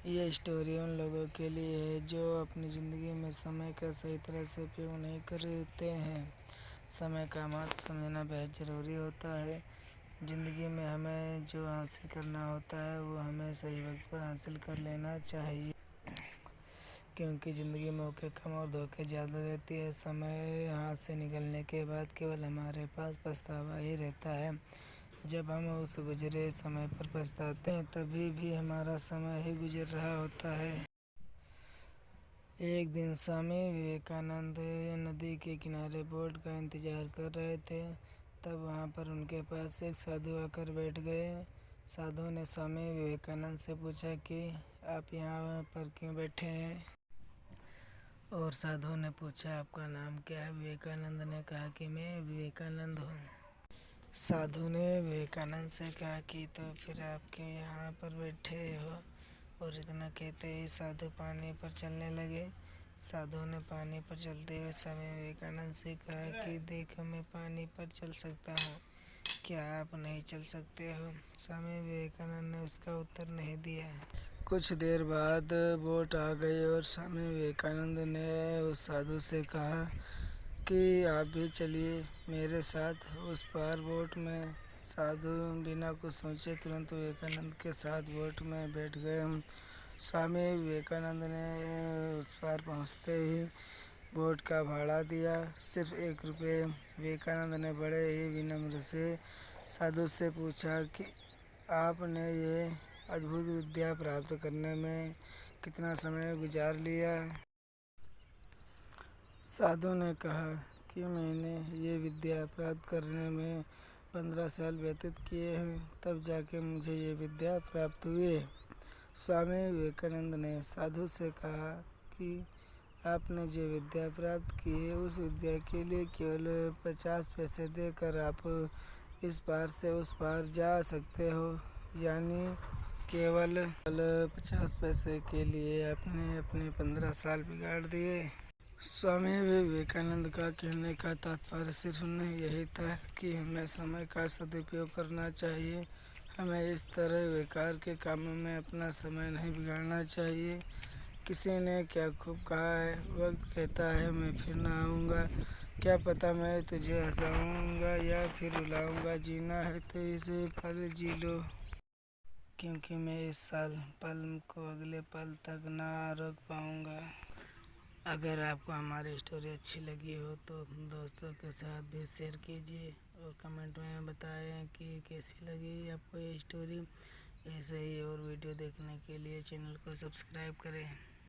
ये स्टोरी उन लोगों के लिए है जो अपनी ज़िंदगी में समय का सही तरह से उपयोग नहीं करते हैं। समय का महत्व समझना बेहद ज़रूरी होता है। ज़िंदगी में हमें जो हासिल करना होता है वो हमें सही वक्त पर हासिल कर लेना चाहिए, क्योंकि ज़िंदगी में मौके कम और धोखे ज़्यादा रहती है। समय हाथ से निकलने के बाद केवल हमारे पास पछतावा ही रहता है। जब हम उस गुजरे समय पर पछताते हैं तभी भी हमारा समय ही गुजर रहा होता है। एक दिन स्वामी विवेकानंद नदी के किनारे बोट का इंतजार कर रहे थे। तब वहाँ पर उनके पास एक साधु आकर बैठ गए। साधु ने स्वामी विवेकानंद से पूछा कि आप यहाँ पर क्यों बैठे हैं? और साधु ने पूछा, आपका नाम क्या है? विवेकानंद ने कहा कि मैं विवेकानंद हूँ। साधु ने विवेकानंद से कहा कि तो फिर आप क्यों यहाँ पर बैठे हो? और इतना कहते ही साधु पानी पर चलने लगे। साधु ने पानी पर चलते हुए स्वामी विवेकानंद से कहा कि देखो, मैं पानी पर चल सकता हूँ, क्या आप नहीं चल सकते हो? स्वामी विवेकानंद ने उसका उत्तर नहीं दिया। कुछ देर बाद बोट आ गई और स्वामी विवेकानंद ने उस साधु से कहा कि आप भी चलिए मेरे साथ उस पार बोट में। साधु बिना कुछ सोचे तुरंत विवेकानंद के साथ बोट में बैठ गए। स्वामी विवेकानंद ने उस पार पहुंचते ही बोट का भाड़ा दिया, सिर्फ 1 रुपये। विवेकानंद ने बड़े ही विनम्र से साधु से पूछा कि आपने ये अद्भुत विद्या प्राप्त करने में कितना समय गुजार लिया? साधु ने कहा कि मैंने ये विद्या प्राप्त करने में 15 साल व्यतीत किए हैं, तब जाके मुझे ये विद्या प्राप्त हुई है। स्वामी विवेकानंद ने साधु से कहा कि आपने जो विद्या प्राप्त की है उस विद्या के लिए केवल 50 पैसे देकर आप इस पार से उस पार जा सकते हो। यानी केवल 50 पैसे के लिए आपने अपने 15 साल बिगाड़ दिए। स्वामी विवेकानंद का कहने का तात्पर्य सिर्फ यही था कि हमें समय का सदुपयोग करना चाहिए। हमें इस तरह बेकार के कामों में अपना समय नहीं बिगाड़ना चाहिए। किसी ने क्या खूब कहा है, वक्त कहता है मैं फिर ना आऊँगा। क्या पता मैं तुझे हंसाऊँगा या फिर रुलाऊँगा। जीना है तो इसे पल जी लो, क्योंकि मैं इस साल पल को अगले पल तक ना रोक पाऊँगा। अगर आपको हमारी स्टोरी अच्छी लगी हो तो दोस्तों के साथ भी शेयर कीजिए और कमेंट में बताएं कि कैसी लगी आपको ये स्टोरी। ऐसे ही और वीडियो देखने के लिए चैनल को सब्सक्राइब करें।